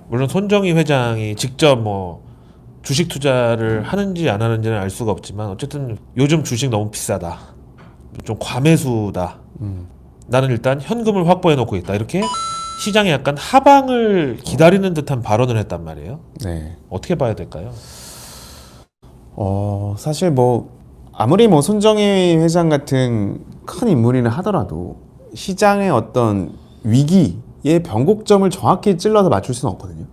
물론 손정희 회장이 직접 뭐 주식 투자를 하는지 안 하는지는 알 수가 없지만 어쨌든 요즘 주식 너무 비싸다. 좀 과매수다. 나는 일단 현금을 확보해 놓고 있다. 이렇게 시장에 약간 하방을 기다리는 듯한 발언을 했단 말이에요. 네. 어떻게 봐야 될까요? 사실 뭐 아무리 뭐 손정희 회장 같은 큰 인물이라 하더라도 시장의 어떤 위기의 변곡점을 정확히 찔러서 맞출 수는 없거든요.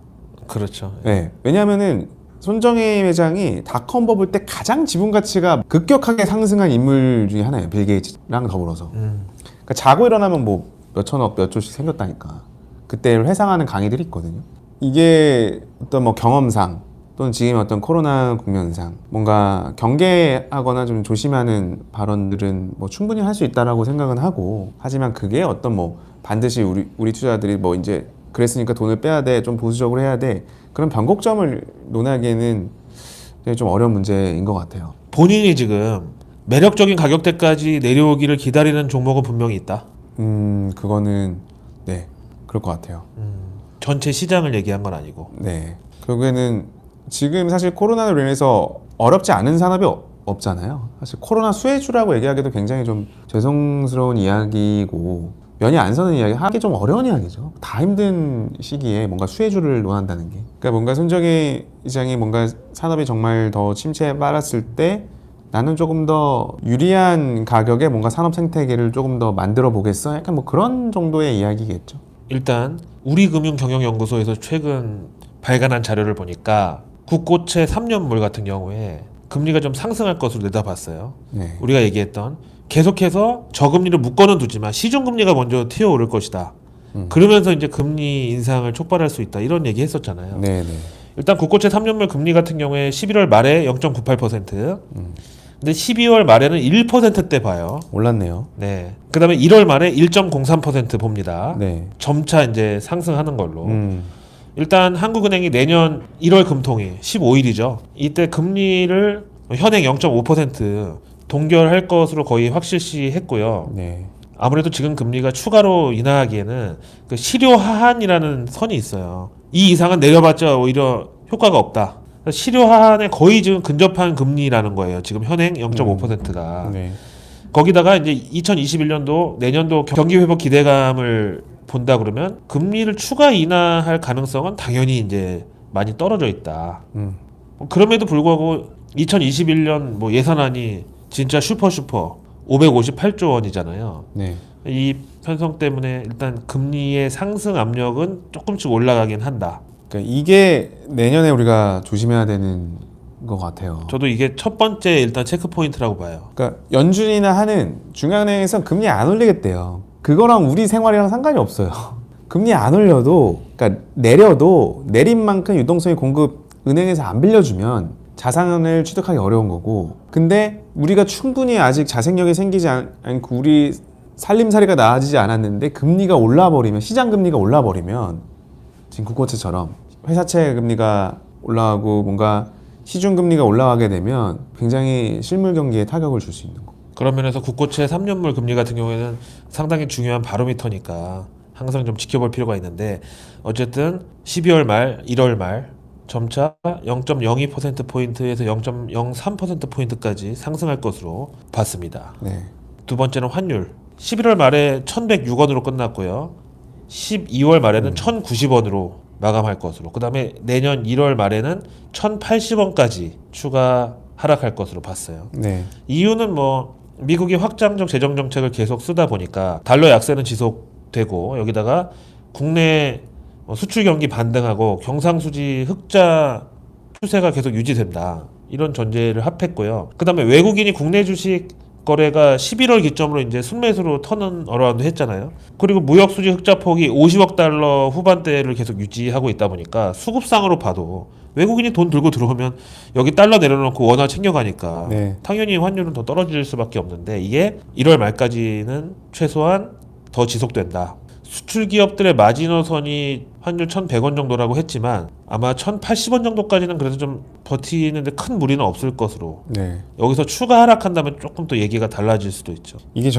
그렇죠. 네. 왜냐하면은 손정희 회장이 닷컴 버블 때 가장 지분 가치가 급격하게 상승한 인물 중에 하나예요. 빌 게이츠랑 더불어서. 그러니까 자고 일어나면 뭐 몇천억, 몇 조씩 생겼다니까. 그때를 회상하는 강의들이 있거든요. 이게 어떤 뭐 경험상 또는 지금 어떤 코로나 국면상 뭔가 경계하거나 좀 조심하는 발언들은 뭐 충분히 할 수 있다라고 생각은 하고, 하지만 그게 어떤 뭐 반드시 우리 투자자들이 뭐 이제 그랬으니까 돈을 빼야 돼, 좀 보수적으로 해야 돼, 그런 변곡점을 논하기에는 좀 어려운 문제인 것 같아요. 본인이 지금 매력적인 가격대까지 내려오기를 기다리는 종목은 분명히 있다. 그거는 네, 그럴 것 같아요. 전체 시장을 얘기한 건 아니고. 네, 결국에는 지금 사실 코로나로 인해서 어렵지 않은 산업이 없잖아요. 사실 코로나 수혜주라고 얘기하기도 굉장히 좀 죄송스러운 이야기고, 면이 안 서는 이야기 하기 좀 어려운 이야기죠. 다 힘든 시기에 뭔가 수혜주를 논한다는 게, 그러니까 뭔가 손정희 시장이 뭔가 산업이 정말 더 침체에 빠졌을 때 나는 조금 더 유리한 가격에 뭔가 산업 생태계를 조금 더 만들어 보겠어, 약간 뭐 그런 정도의 이야기겠죠. 일단 우리금융경영연구소에서 최근 발간한 자료를 보니까 국고채 3년물 같은 경우에 금리가 좀 상승할 것으로 내다봤어요. 네. 우리가 얘기했던 계속해서 저금리를 묶어는 두지만 시중금리가 먼저 튀어오를 것이다. 그러면서 이제 금리 인상을 촉발할 수 있다. 이런 얘기 했었잖아요. 네네. 일단 국고채 3년물 금리 같은 경우에 11월 말에 0.98%. 근데 12월 말에는 1%대 봐요. 올랐네요. 네. 그다음에 1월 말에 1.03% 봅니다. 네. 점차 이제 상승하는 걸로. 음. 일단 한국은행이 내년 1월 금통일 15일이죠. 이때 금리를 현행 0.5% 동결할 것으로 거의 확실시했고요. 네. 아무래도 지금 금리가 추가로 인하하기에는 그 실효 하한이라는 선이 있어요. 이 이상은 내려봤자 오히려 효과가 없다. 실효 하한에 거의 지금 근접한 금리라는 거예요. 지금 현행 0.5%가. 네. 거기다가 이제 2021년도 내년도 경기 회복 기대감을 본다 그러면 금리를 추가 인하할 가능성은 당연히 이제 많이 떨어져 있다. 그럼에도 불구하고 2021년 뭐 예산안이 진짜 슈퍼 558조 원이잖아요. 네. 이 편성 때문에 일단 금리의 상승 압력은 조금씩 올라가긴 한다. 그러니까 이게 내년에 우리가 조심해야 되는 것 같아요. 저도 이게 첫 번째 일단 체크 포인트라고 봐요. 그러니까 연준이나 하는 중앙은행에서 금리 안 올리겠대요. 그거랑 우리 생활이랑 상관이 없어요. 금리 안 올려도, 그러니까 내려도 내린 만큼 유동성이 공급 은행에서 안 빌려주면 자산을 취득하기 어려운 거고, 근데 우리가 충분히 아직 자생력이 생기지 않고 우리 살림살이가 나아지지 않았는데 금리가 올라버리면, 시장 금리가 올라버리면 지금 국고채처럼 회사채 금리가 올라가고 뭔가 시중 금리가 올라가게 되면 굉장히 실물 경기에 타격을 줄 수 있는 거. 그런 면에서 국고채 3년물 금리 같은 경우에는 상당히 중요한 바로미터니까 항상 좀 지켜볼 필요가 있는데, 어쨌든 12월 말, 1월 말 점차 0.02%포인트에서 0.03%포인트까지 상승할 것으로 봤습니다. 네. 두 번째는 환율. 11월 말에 1,106원으로 끝났고요. 12월 말에는 1,090원으로 마감할 것으로. 그 다음에 내년 1월 말에는 1,080원까지 추가 하락할 것으로 봤어요. 네. 이유는 뭐 미국이 확장적 재정 정책을 계속 쓰다 보니까 달러 약세는 지속되고, 여기다가 국내 수출 경기 반등하고 경상수지 흑자 추세가 계속 유지된다. 이런 전제를 합했고요. 그 다음에 외국인이 국내 주식 거래가 11월 기점으로 이제 순매수로 턴은 어라운드 했잖아요. 그리고 무역 수지 흑자 폭이 50억 달러 후반대를 계속 유지하고 있다 보니까 수급상으로 봐도 외국인이 돈 들고 들어오면 여기 달러 내려놓고 원화 챙겨가니까 네. 당연히 환율은 더 떨어질 수밖에 없는데, 이게 1월 말까지는 최소한 더 지속된다. 수출 기업들의 마지노선이 환율 1,100원 정도라고 했지만 아마 1,080원 정도까지는 그래도 좀 버티는데 큰 무리는 없을 것으로. 네. 여기서 추가 하락한다면 조금 또 얘기가 달라질 수도 있죠. 이게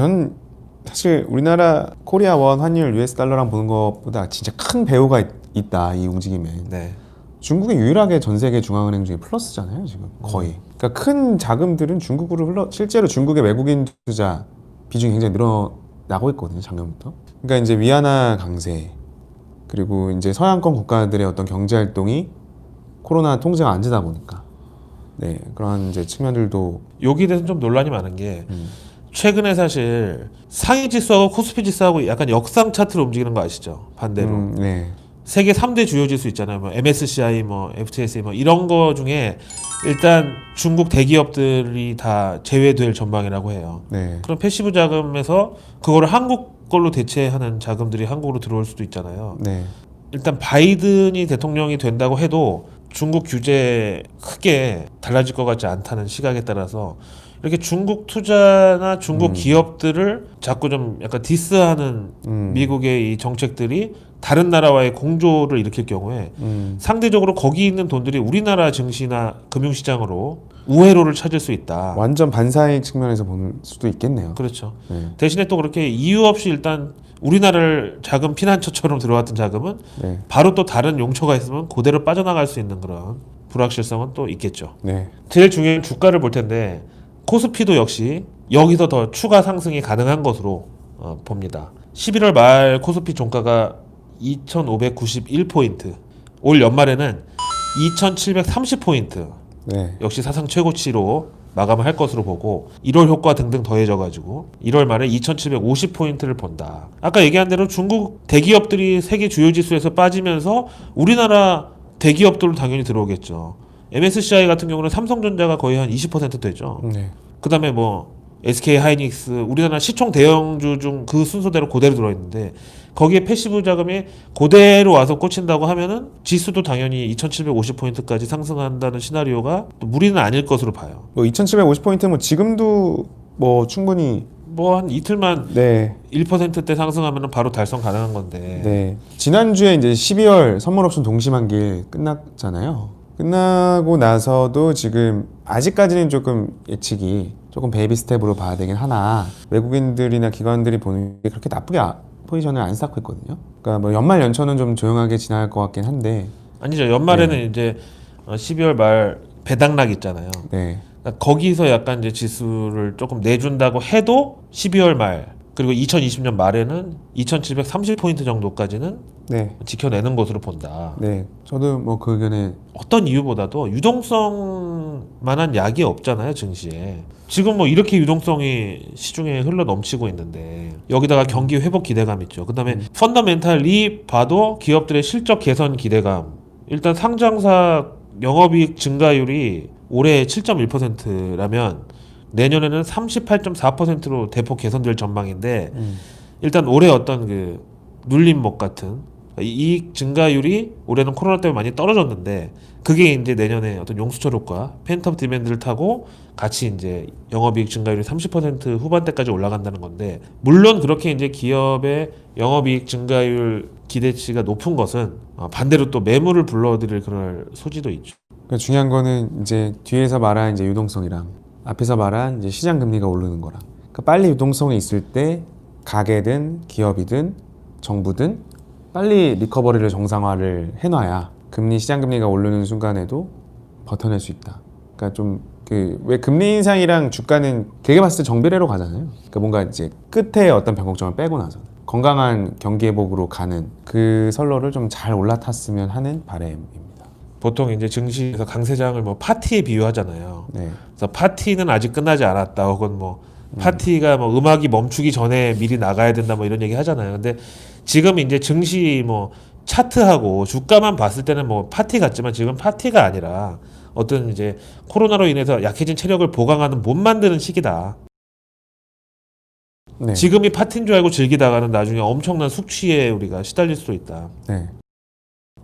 사실 우리나라 코리아 원 환율 US 달러랑 보는 것보다 진짜 큰 배후가 있다 이 움직임에. 네. 중국이 유일하게 전 세계 중앙은행 중에 플러스잖아요 지금 거의. 그러니까 큰 자금들은 중국으로 실제로 중국의 외국인 투자 비중이 굉장히 늘어나고 있거든요 작년부터. 그러니까 이제 위안화 강세 그리고 이제 서양권 국가들의 어떤 경제 활동이 코로나 통제가 안 되다 보니까 네 그런 이제 측면들도 여기에 대해서 좀 논란이 많은 게 최근에 사실 상위 지수하고 코스피 지수하고 약간 역상 차트로 움직이는 거 아시죠? 반대로. 네. 세계 3대 주요 지수 있잖아요. 뭐 MSCI, 뭐 FTSE 뭐 이런 거 중에 일단 중국 대기업들이 다 제외될 전망이라고 해요. 네. 그럼 패시브 자금에서 그거를 한국 걸로 대체하는 자금들이 한국으로 들어올 수도 있잖아요. 네. 일단 바이든이 대통령이 된다고 해도 중국 규제 크게 달라질 것 같지 않다는 시각에 따라서 이렇게 중국 투자나 중국 기업들을 자꾸 좀 약간 디스하는 미국의 이 정책들이 다른 나라와의 공조를 일으킬 경우에 상대적으로 거기 있는 돈들이 우리나라 증시나 금융시장으로 우회로를 찾을 수 있다. 완전 반사의 측면에서 볼 수도 있겠네요. 그렇죠. 네. 대신에 또 그렇게 이유 없이 일단 우리나라를 자금 피난처처럼 들어왔던 자금은 네. 바로 또 다른 용처가 있으면 그대로 빠져나갈 수 있는 그런 불확실성은 또 있겠죠. 네. 제일 중요한 주가를 볼 텐데 코스피도 역시 여기서 더 추가 상승이 가능한 것으로 봅니다. 11월 말 코스피 종가가 2,591포인트, 올 연말에는 2,730포인트, 네. 역시 사상 최고치로 마감을 할 것으로 보고 1월 효과 등등 더해져가지고 1월 말에 2,750포인트를 본다. 아까 얘기한 대로 중국 대기업들이 세계 주요 지수에서 빠지면서 우리나라 대기업들은 당연히 들어오겠죠. MSCI 같은 경우는 삼성전자가 거의 한 20% 되죠. 네. 그 다음에 뭐 SK 하이닉스 우리나라 시총 대형주 중 그 순서대로 그대로 들어있는데 거기에 패시브 자금이 그대로 와서 꽂힌다고 하면은 지수도 당연히 2,750포인트까지 상승한다는 시나리오가 또 무리는 아닐 것으로 봐요. 뭐 2,750포인트면 지금도 뭐 충분히 뭐 한 이틀만 네. 1%대 상승하면은 바로 달성 가능한 건데. 네. 지난주에 이제 12월 선물 옵션 동시만기 끝났잖아요. 끝나고 나서도 지금 아직까지는 조금 예측이 조금 베이비 스텝으로 봐야 되긴 하나 외국인들이나 기관들이 보는 게 그렇게 나쁘게 포지션을 안 쌓고 있거든요. 그러니까 뭐 연말 연초는 좀 조용하게 지나갈 것 같긴 한데 아니죠. 연말에는 이제 12월 말 배당락 있잖아요. 네. 그러니까 거기서 약간 이제 지수를 조금 내준다고 해도 12월 말 그리고 2020년 말에는 2,730포인트 정도까지는 네. 지켜내는 것으로 본다. 네. 저도 뭐 그 의견에 어떤 이유보다도 유동성만한 약이 없잖아요, 증시에. 지금 뭐 이렇게 유동성이 시중에 흘러 넘치고 있는데 여기다가 경기 회복 기대감 있죠. 그다음에 펀더멘탈이 봐도 기업들의 실적 개선 기대감. 일단 상장사 영업이익 증가율이 올해 7.1%라면 내년에는 38.4%로 대폭 개선될 전망인데 일단 올해 어떤 그 눌림목 같은 이익 증가율이 올해는 코로나 때문에 많이 떨어졌는데 그게 이제 내년에 어떤 용수철 효과, 펜트업 디맨드를 타고 같이 이제 영업이익 증가율이 30% 후반대까지 올라간다는 건데 물론 그렇게 이제 기업의 영업이익 증가율 기대치가 높은 것은 반대로 또 매물을 불러들일 그럴 소지도 있죠. 그러니까 중요한 거는 이제 뒤에서 말한 이제 유동성이랑 앞에서 말한 이제 시장 금리가 오르는 거랑 그러니까 빨리 유동성이 있을 때 가게든 기업이든 정부든 빨리 리커버리를 정상화를 해놔야 금리 시장 금리가 오르는 순간에도 버텨낼 수 있다. 그러니까 좀 그 왜 금리 인상이랑 주가는 길게 봤을 때 정비례로 가잖아요. 그러니까 뭔가 이제 끝에 어떤 변곡점을 빼고 나서 건강한 경기 회복으로 가는 그 선로를 좀 잘 올라탔으면 하는 바람입니다. 보통 이제 증시에서 강세장을 뭐 파티에 비유하잖아요. 네. 그래서 파티는 아직 끝나지 않았다. 혹은 뭐 파티가 뭐 음악이 멈추기 전에 미리 나가야 된다. 뭐 이런 얘기 하잖아요. 근데 지금 이제 증시 뭐 차트하고 주가만 봤을 때는 뭐 파티 같지만 지금 파티가 아니라 어떤 이제 코로나로 인해서 약해진 체력을 보강하는 못 만드는 시기다. 네. 지금이 파티인 줄 알고 즐기다가는 나중에 엄청난 숙취에 우리가 시달릴 수도 있다. 네.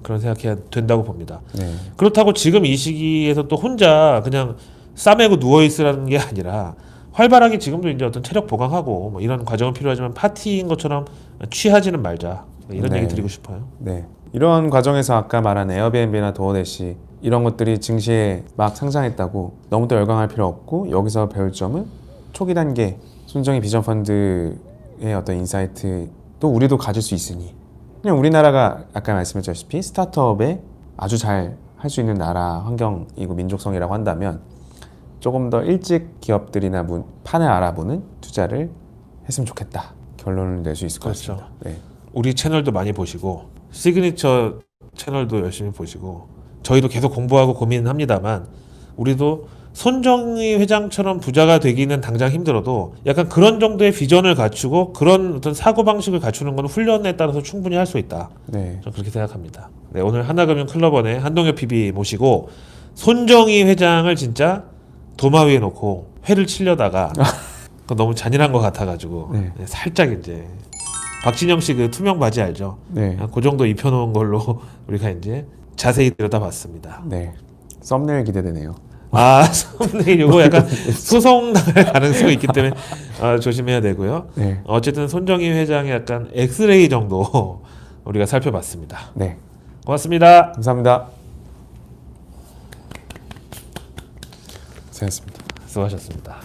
그런 생각해야 된다고 봅니다. 네. 그렇다고 지금 이 시기에서 또 혼자 그냥 싸매고 누워있으라는 게 아니라 활발하게 지금도 이제 어떤 체력 보강하고 뭐 이런 과정은 필요하지만 파티인 것처럼 취하지는 말자. 이런 네. 얘기 드리고 싶어요. 네. 이런 과정에서 아까 말한 에어비앤비나 도어대시 이런 것들이 증시에 막 상장했다고 너무 또 열광할 필요 없고 여기서 배울 점은 초기 단계 손정희 비전 펀드의 어떤 인사이트도 우리도 가질 수 있으니 그냥 우리나라가 아까 말씀하셨다시피 스타트업에 아주 잘 할 수 있는 나라 환경이고 민족성이라고 한다면 조금 더 일찍 기업들이나 판을 알아보는 투자를 했으면 좋겠다. 결론을 낼 수 있을 것 그렇죠. 같습니다. 네. 우리 채널도 많이 보시고 시그니처 채널도 열심히 보시고 저희도 계속 공부하고 고민합니다만 우리도 손정희 회장처럼 부자가 되기는 당장 힘들어도 약간 그런 정도의 비전을 갖추고 그런 어떤 사고방식을 갖추는 건 훈련에 따라서 충분히 할 수 있다. 네. 저는 그렇게 생각합니다. 네, 오늘 하나금융 클럽원의 한동엽 PB 모시고 손정희 회장을 진짜 도마 위에 놓고 회를 치려다가 그거 너무 잔인한 것 같아가지고 네. 네, 살짝 이제 박진영 씨 그 투명 바지 알죠? 네. 그 정도 입혀놓은 걸로 우리가 이제 자세히 들여다봤습니다. 네. 썸네일 기대되네요. 아, 썸네일 이거 약간 소송당할 가능성이 있기 때문에 조심해야 되고요. 네. 어쨌든 손정희 회장의 약간 엑스레이 정도 우리가 살펴봤습니다. 네. 고맙습니다. 감사합니다. 고생했습니다. 수고하셨습니다.